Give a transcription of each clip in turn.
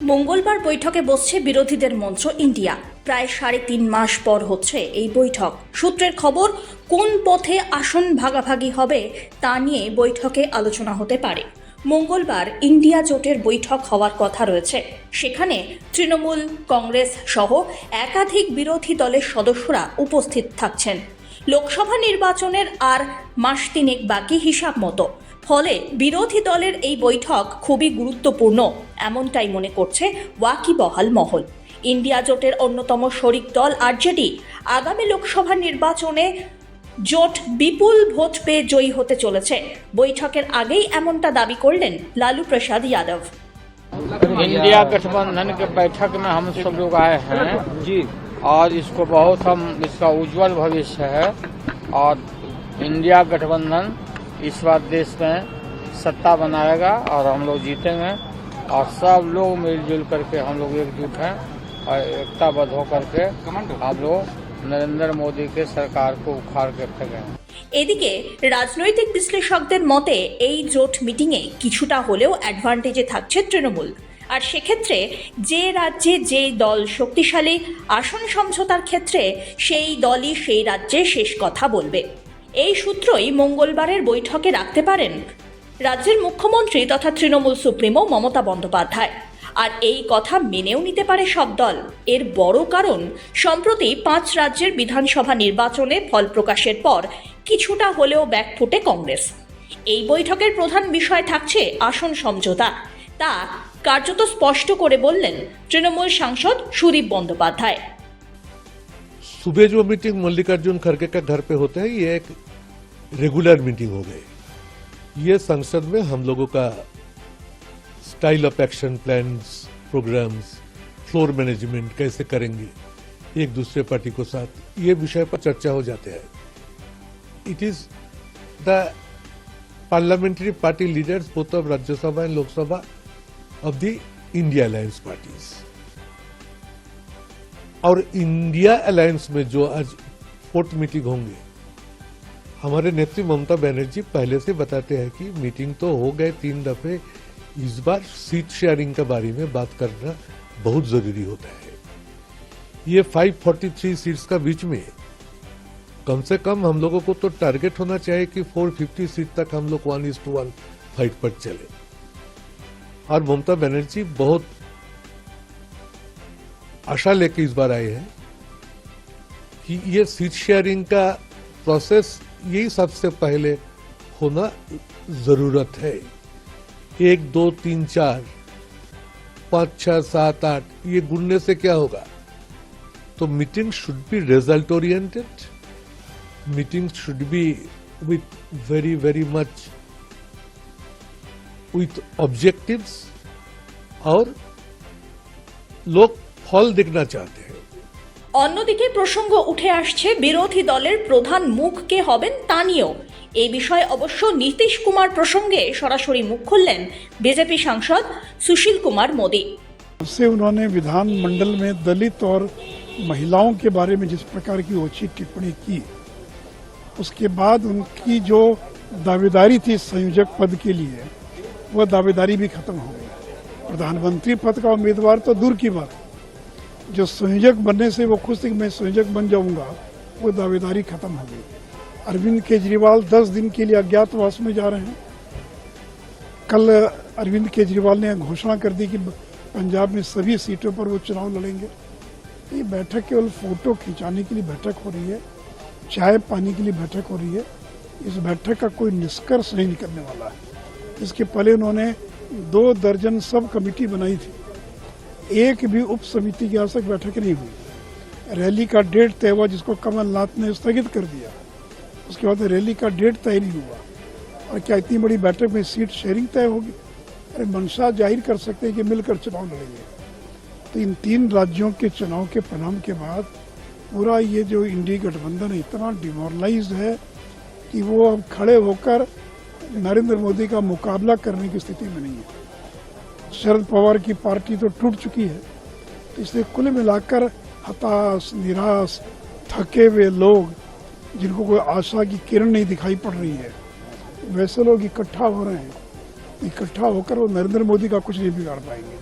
মঙ্গলবার বৈঠকে বসছে বিরোধীদের মঞ্চ ইন্ডিয়া। প্রায় 3.5 মাস পর হচ্ছে এই বৈঠক। সূত্রের খবর, কোন পথে আসন ভাগাভাগি হবে তা নিয়ে বৈঠকে আলোচনা হতে পারে। মঙ্গলবার ইন্ডিয়া জোটের বৈঠক হওয়ার কথা রয়েছে। সেখানে তৃণমূল, কংগ্রেস সহ একাধিক বিরোধী দলের সদস্যরা উপস্থিত থাকছেন। লোকসভা নির্বাচনের আর মাস 3 বাকি হিসাব মতো। ফলে বিরোধী দলের এই বৈঠক খুবই গুরুত্বপূর্ণ এমনটাই মনে করছে ওয়াকিবহাল মহল। ইন্ডিয়া জোটের অন্যতম শরিক দল আরজেডি আগামী লোকসভা নির্বাচনে জোট বিপুল ভোট পেয়ে জয়ী হতে চলেছে। বৈঠকের আগেই এমনটা দাবি করলেন লালু प्रसाद यादव। इंडिया गठबंधन के बैठक में हम सब लोग आए हैं जी, और इसको बहुत इसका उज्जवल भविष्य है, और इंडिया गठबंधन इस बार देश में सत्ता बनाएगा और हम लोग जीतेंगे, और सब लोग मिलजुल करके हम लोग एकजुट हैं और एकताबद्ध होकर के हम लोग नरेंद्र मोदी के सरकार को उखाड़ के फेंकेंगे। এদিকে রাজনৈতিক বিশ্লেষকদের মতে এই জোট মিটিংয়ে কিছুটা হলেও অ্যাডভান্টেজে থাকছে তৃণমূল। আর সেক্ষেত্রে যে রাজ্যে যে দল শক্তিশালী, আসন সমঝোতার ক্ষেত্রে সেই দলই সেই রাজ্যে শেষ কথা বলবে। এই সূত্রই মঙ্গলবারের বৈঠকে রাখতে পারেন রাজ্যের মুখ্যমন্ত্রী তথা তৃণমূল সুপ্রিমো মমতা বন্দ্যোপাধ্যায়। আর এই কথা মেনেও নিতে পারে সব দল। এর বড় কারণ, সম্প্রতি 5 রাজ্যের বিধানসভা নির্বাচনে ফল প্রকাশের পর কিছুটা হলেও ব্যাকফুটে কংগ্রেস। এই বৈঠকের প্রধান বিষয় থাকছে আসন সমঝোতা। তা কার্যত স্পষ্ট করে বললেন তৃণমূল সাংসদ সুদীপ বন্দ্যোপাধ্যায়। सुबह जो मीटिंग मल्लिकार्जुन खड़गे का घर पे होता है, ये एक रेगुलर मीटिंग हो गई। ये संसद में हम लोगों का style of action plans, programmes, floor management कैसे करेंगे एक दूसरे पार्टी को साथ, ये विषय पर चर्चा हो जाते हैं। It is the parliamentary party leaders both of Rajya Sabha and Lok Sabha of the India alliance parties. और इंडिया अलायंस में जो आज 4th मीटिंग होंगे, हमारे नेत्री ममता बनर्जी पहले से बताते हैं कि मीटिंग तो हो गए 3 दफे, इस बार सीट शेयरिंग के बारे में बात करना बहुत जरूरी होता है। ये 543 सीट्स का बीच में कम से कम हम लोगों को तो टारगेट होना चाहिए कि 450 सीट तक हम लोग 1:1 फाइट पर चले। और ममता बनर्जी बहुत आशा लेके इस बार आए हैं कि ये सीट शेयरिंग का प्रोसेस यही सबसे पहले होना जरूरत है। 1, 2, 3, 4, 5, 6, 7, 8 ये गुणने से क्या होगा? तो meeting should be result oriented, meeting should be with very much with objectives, और लोग ফল দেখনা চাতে हैं। অন্যদিকে প্রসঙ্গ উঠে আসছে বিরোধী দলের প্রধান মুখ কে হবেন তা নিয়েও। এই বিষয়ে অবশ্য নীতিশ কুমার প্রসঙ্গে সরাসরি মুখ খুললেন বিজেপি সাংসদ सुशील कुमार मोदी। उससे उन्होंने विधानमंडल में दलित और महिलाओं के बारे में जिस प्रकार की ओछी टिप्पणी की, उसके बाद उनकी जो दावेदारी थी संयोजक पद के लिए, वह दावेदारी भी खत्म हो गई। प्रधानमंत्री पद का उम्मीदवार तो दूर की बात, जो संयोजक बनने से वो खुश थे कि मैं संयोजक बन जाऊंगा, वो दावेदारी खत्म हो गई। अरविंद केजरीवाल 10 दिन के लिए अज्ञातवास में जा रहे हैं। कल अरविंद केजरीवाल ने घोषणा कर दी कि पंजाब में सभी सीटों पर वो चुनाव लड़ेंगे। ये बैठक केवल फोटो खिंचाने के लिए बैठक हो रही है, चाय पानी के लिए बैठक हो रही है। इस बैठक का कोई निष्कर्ष नहीं निकलने वाला है। इसके पहले उन्होंने 2 दर्जन सब कमेटी बनाई थी, एक भी उप समिति की आज तक बैठक नहीं हुई। रैली का डेट तय हुआ, जिसको कमलनाथ ने स्थगित कर दिया। उसके बाद रैली का डेट तय नहीं हुआ, और क्या इतनी बड़ी बैठक में सीट शेयरिंग तय होगी? अरे मंशा जाहिर कर सकते हैं कि मिलकर चुनाव लड़ेंगे। तो इन 3 राज्यों के चुनाव के परिणाम के बाद पूरा ये जो इंडिया गठबंधन है इतना डिमोरलाइज्ड है कि वो अब खड़े होकर नरेंद्र मोदी का मुकाबला करने की स्थिति में नहीं है। शरद पवार की पार्टी तो टूट चुकी है। तो इसलिए कुल मिलाकर हताश, निराश, थके हुए लोग, जिनको कोई आशा की किरण नहीं दिखाई पड़ रही है, वैसे लोग इकट्ठा हो रहे हैं। इकट्ठा होकर वो नरेंद्र मोदी का कुछ नहीं बिगाड़ पाएंगे।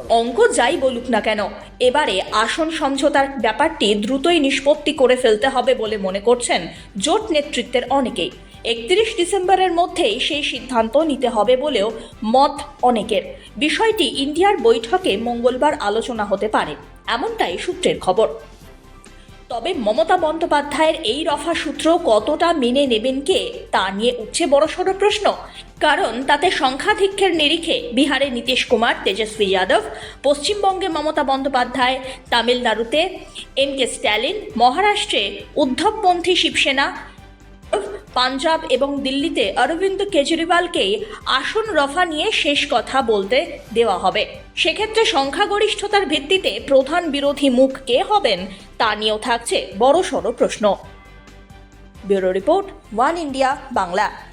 অঙ্ক যাই বলুক না কেন এবারে আসন সমঝোতার ব্যাপারটি দ্রুতই নিষ্পত্তি করে ফেলতে হবে বলে মনে করছেন জোট নেতৃত্বের অনেকেই। 31 ডিসেম্বরের মধ্যেই সেই সিদ্ধান্ত নিতে হবে বলেও মত অনেকের। বিষয়টি ইন্ডিয়ার বৈঠকে মঙ্গলবার আলোচনা হতে পারে, এমনটাই সূত্রের খবর। তবে মমতা বন্দ্যোপাধ্যায়ের এই রফা সূত্র কতটা মেনে নেবেন কে তা নিয়ে উঠছে বড়সড় প্রশ্ন। কারণ তাতে সংখ্যাধিক্যের নিরিখে বিহারে নীতিশ কুমার, তেজস্বী যাদব, পশ্চিমবঙ্গে মমতা বন্দ্যোপাধ্যায়, তামিলনাড়ুতে এম.কে. স্ট্যালিন, মহারাষ্ট্রে উদ্ধবপন্থী শিবসেনা, পাঞ্জাব এবং দিল্লিতে অরবিন্দ কেজরিওয়ালকেই আসন রফা নিয়ে শেষ কথা বলতে দেওয়া হবে। সেক্ষেত্রে সংখ্যাগরিষ্ঠতার ভিত্তিতে প্রধান বিরোধী মুখ কে হবেন তা নিয়েও থাকছে বড়সড় প্রশ্ন। Bureau report, one India Bangla.